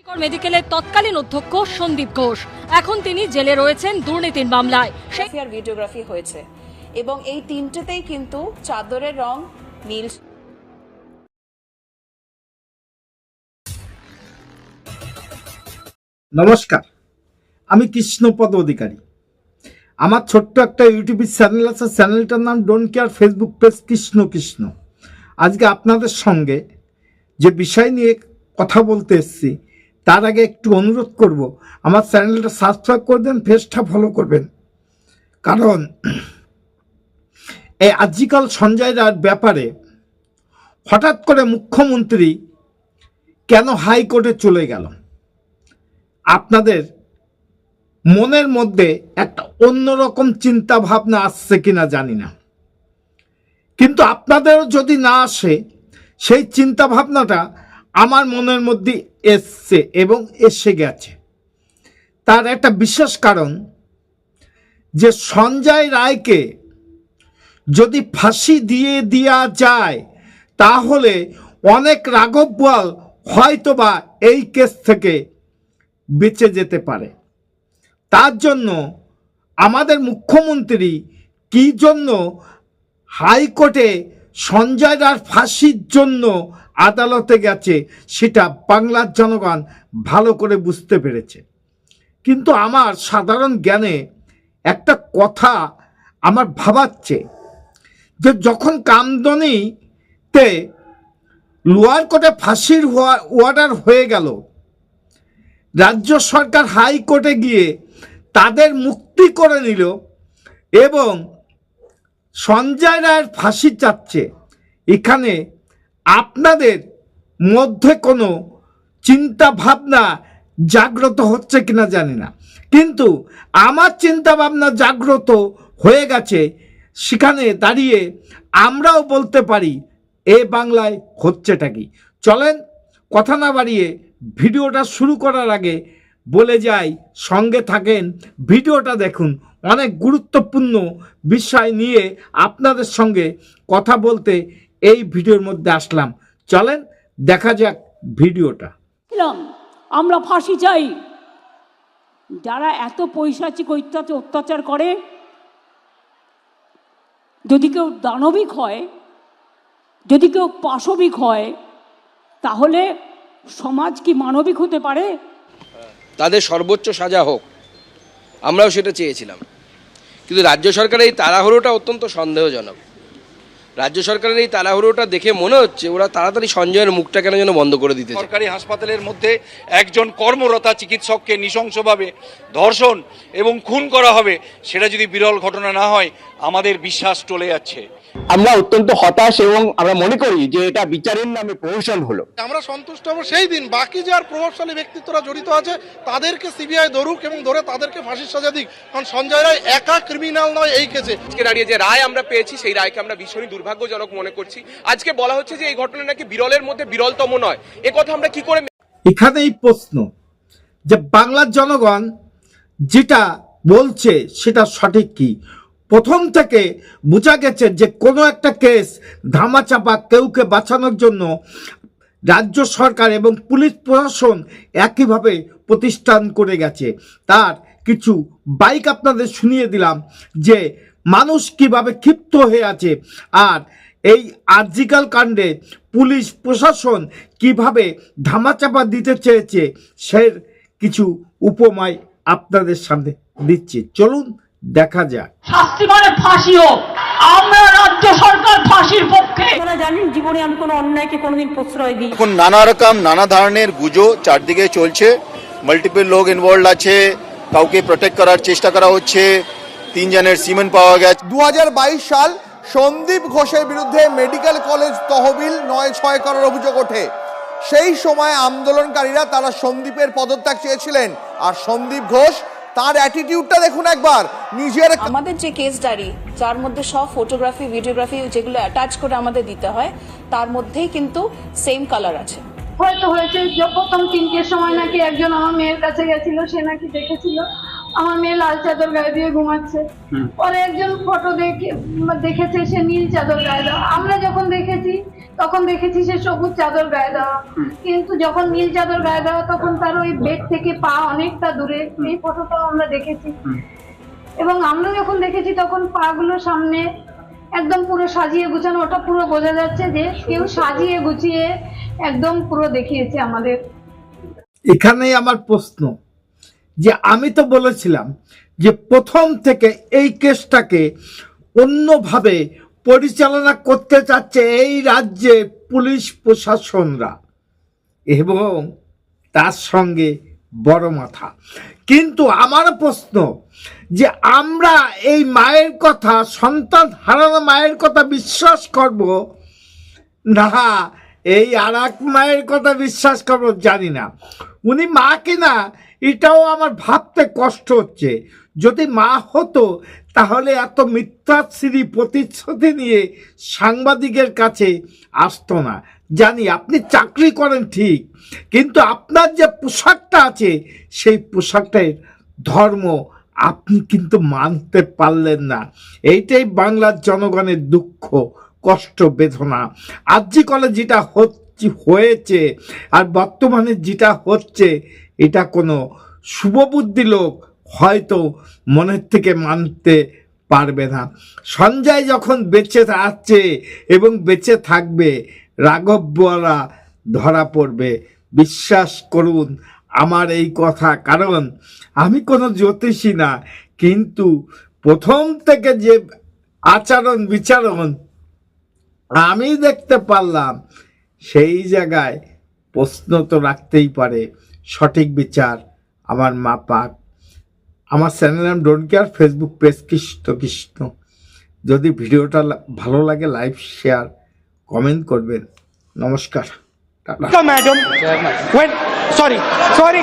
মেডিকেলের তৎকালীন অধ্যক্ষ সন্দীপ ঘোষ, এখন তিনি জেলে রয়েছেন দুর্নীতির মামলায়। ভিডিওগ্রাফি হয়েছে এবং এই তিনটেতেই কিন্তু চাদরের রং নীল। নমস্কার, আমি কৃষ্ণপদ অধিকারী। আমার ছোট্ট একটা ইউটিউব চ্যানেল আছে, চ্যানেলটার নাম don't care, Facebook page Krishna Krishna. আজকে আপনাদের সঙ্গে যে বিষয় নিয়ে কথা বলতে এসেছি তার আগে একটু অনুরোধ করব, আমার চ্যানেলটা সাবস্ক্রাইব করবেন, পেজটা ফলো করবেন। কারণ এই আজকাল সঞ্জয় রায়ের ব্যাপারে হঠাৎ করে মুখ্যমন্ত্রী কেন হাইকোর্টে চলে গেল, আপনাদের মনের মধ্যে একটা অন্যরকম চিন্তা ভাবনা আসছে কিনা জানি না, কিন্তু আপনাদেরও যদি না আসে সেই চিন্তা ভাবনাটা আমার মনের মধ্যে এসছে এবং এসে গেছে। তার একটা বিশেষ কারণ যে সঞ্জয় রায়কে যদি ফাঁসি দিয়ে দেওয়া যায় তাহলে অনেক রাঘব বোয়াল হয়তোবা এই কেস থেকে বেঁচে যেতে পারে। তার জন্য আমাদের মুখ্যমন্ত্রী কি জন্য হাইকোর্টে সঞ্জয় রায়ের ফাঁসির জন্য আদালতে গেছে সেটা বাংলার জনগণ ভালো করে বুঝতে পেরেছে। কিন্তু আমার সাধারণ জ্ঞানে একটা কথা আমার ভাবাচ্ছে যে যখন কামদুনিতে লোয়ার কোর্টে ফাঁসির অর্ডার হয়ে গেল, রাজ্য সরকার হাইকোর্টে গিয়ে তাদের মুক্তি করে নিল এবং সঞ্জয় রায়ের ফাঁসি চাচ্ছে। এখানে আপনাদের মধ্যে কোনো চিন্তা ভাবনা জাগ্রত হচ্ছে কিনা জানি না, কিন্তু আমার চিন্তা ভাবনা জাগ্রত হয়ে গেছে। সেখানে দাঁড়িয়ে আমরাও বলতে পারি এ বাংলায় হচ্ছেটা কি। চলেন কথা না বাড়িয়ে ভিডিওটা শুরু করার আগে বলে যাই, সঙ্গে থাকেন, ভিডিওটা দেখুন। অনেক গুরুত্বপূর্ণ বিষয় নিয়ে আপনাদের সঙ্গে কথা বলতে এই ভিডিওর মধ্যে আসলাম। চলেন দেখা যাক ভিডিওটা। আমরা ফাঁসি চাই। যারা এত পৈশাচিক অত্যাচার করে, যদি কেউ দানবিক হয়, যদি কেউ পাশবিক হয়, তাহলে সমাজ কি মানবিক হতে পারে? তাদের সর্বোচ্চ সাজা হোক, আমরাও সেটা চেয়েছিলাম। কিন্তু রাজ্য সরকারের এই তাড়াহুড়োটা অত্যন্ত সন্দেহজনক। রাজ্য সরকারের এই তাড়াহুড়োটা দেখে মনে হচ্ছে ওরা তাড়াতাড়ি সঞ্জয়ের মুখটা কেন যেন বন্ধ করে দিতে চায়। সরকারি হাসপাতালের মধ্যে একজন কর্মরতা চিকিৎসককে নৃশংসভাবে ধর্ষণ এবং খুন করা হবে, সেটা যদি বিরল ঘটনা না হয়, আমাদের বিশ্বাস চলে যাচ্ছে। আমরা অত্যন্ত হতাশ এবং আমরা মনে করি যে এটা বিচারের নামে প্রহসন হলো। আমরা সন্তুষ্ট হব সেই দিন বাকি যে আর প্রভাবশালী ব্যক্তিত্বরা জড়িত আছে তাদেরকে সিবিআই ধরুক এবং ধরে তাদেরকে ফাঁসির সাজা দিক। কারণ সঞ্জয় রায় একা ক্রিমিনাল নয় এই কেসে। আজকে দাঁড়িয়ে যে রায় আমরা পেয়েছি সেই রায়কে আমরা ভীষণই দুর্ভাগ্যজনক মনে করছি। আজকে বলা হচ্ছে যে এই ঘটনা নাকি বিরলের মধ্যে বিরলতম নয়। এ কথা আমরা কি করে? এখানেই প্রশ্ন যে বাংলার জনগণ যেটা বলছে সেটা সঠিক কি? প্রথম থেকে বোঝা গেছে যে কোনো একটা কেস ধামাচাপা কেউকে বাঁচানোর জন্য রাজ্য সরকার এবং পুলিশ প্রশাসন একইভাবে প্রতিষ্ঠান করে গেছে। তার কিছু বাইক আপনাদের শুনিয়ে দিলাম যে মানুষ কিভাবে ক্ষিপ্ত হয়ে আছে, আর এই আর্জিকাল কাণ্ডে পুলিশ প্রশাসন কিভাবে ধামাচাপা দিতে চেয়েছে সে কিছু উপমায় আপনাদের সামনে দিচ্ছি। চলুন দেখা যাক। শাস্তি মানে ফাঁসি হোক। আমরা রাজ্য সরকার ফাঁসির পক্ষে। আপনারা জানেন জীবনে আমি কোনো অন্যায়কে কোনোদিন প্রশ্রয় দিই। এখন নানা ধরনের গুজো চারদিকে চলছে, মাল্টিপল লোক ইনভলভ আছে, কাউকে প্রোটেক্ট করার চেষ্টা করা হচ্ছে, 3 জনের সিমেন্ট পাওয়া গেছে। 2022 সাল সন্দীপ ঘোষের বিরুদ্ধে মেডিকেল কলেজ তহবিল 9-6 করার অভিযোগ ওঠে। সেই সময় আন্দোলনকারীরা তারা সন্দীপের পদত্যাগ চেয়েছিলেন, আর সন্দীপ ঘোষ তার অ্যাটিটিউডটা দেখুন একবার নিজের। আমাদের যে কেস ডায়েরি যার মধ্যে সব ফটোগ্রাফি ভিডিওগ্রাফি যেগুলো অ্যাটাচ করে আমাদের দিতে হয় তার মধ্যেই কিন্তু সেম কালার আছে। হয়তো হয়েছে যে প্রথম 3টের সময় নাকি একজন আমার মেয়ের কাছে গেছিল, সে নাকি দেখেছিল আমার মেয়ে লাল চাদর গায়ে দিয়ে ঘুমাচ্ছে। পরে একজন ফটো দেখেছে সে নীল চাদর গায়ে দেওয়া। আমরা যখন দেখেছি তখন দেখেছি সে সবুজ চাদর গায়ে দেওয়া, কিন্তু যখন নীল চাদর গায়ে দেওয়া তখন তার ওই বেড থেকে পা অনেকটা দূরে, এই ফটোটাও আমরা দেখেছি। এবং আমরা যখন দেখেছি তখন পা গুলো সামনে একদম পুরো সাজিয়ে গুছানো, ওটা পুরো বোঝা যাচ্ছে যে কেউ সাজিয়ে গুছিয়ে একদম পুরো দেখিয়েছে আমাদের। এখানেই আমার প্রশ্ন, যে আমি তো বলেছিলাম যে প্রথম থেকে এই কেসটাকে অন্যভাবে পরিচালনা করতে চাচ্ছে এই রাজ্যে পুলিশ প্রশাসনরা এবং তার সঙ্গে বড় মাথা। কিন্তু আমার প্রশ্ন যে আমরা এই মায়ের কথা, সন্তান হারানো মায়ের কথা বিশ্বাস করব না এই আর এক মায়ের কথা বিশ্বাস করবো জানি না। উনি মা কিনা এটাও আমার ভাবতে কষ্ট হচ্ছে। যদি মা হতো তাহলে এত মিথ্যাশ্রী প্রতিশ্রুতি নিয়ে সাংবাদিকের কাছে আসতো না। জানি আপনি চাকরি করেন ঠিক, কিন্তু আপনার যে পোশাকটা আছে সেই পোশাকটার ধর্ম আপনি কিন্তু মানতে পারলেন না। এইটাই বাংলার জনগণের দুঃখ, কষ্ট, বেদনা। আরজি কলেজ যেটা হয়েছে আর বর্তমানে যেটা হচ্ছে, এটা কোনো শুভবুদ্ধি লোক হয়তো মনের থেকে মানতে পারবে না। সঞ্জয় যখন বেঁচে আছে এবং বেঁচে থাকবে, রাঘব বোয়ারা ধরা পড়বে। বিশ্বাস করুন আমার এই কথা, কারণ আমি কোনো জ্যোতিষী না, কিন্তু প্রথম থেকে যে আচরণ বিচারণ আমি দেখতে পারলাম, সেই জায়গায় প্রশ্ন তো রাখতেই পারে। সঠিক বিচার আমার মা পাক। আমার চ্যানেল নাম don't care, Facebook page Krishna. যদি ভিডিওটা ভালো লাগে লাইক, শেয়ার, কমেন্ট করবেন। নমস্কার, টাটা। Madam, sorry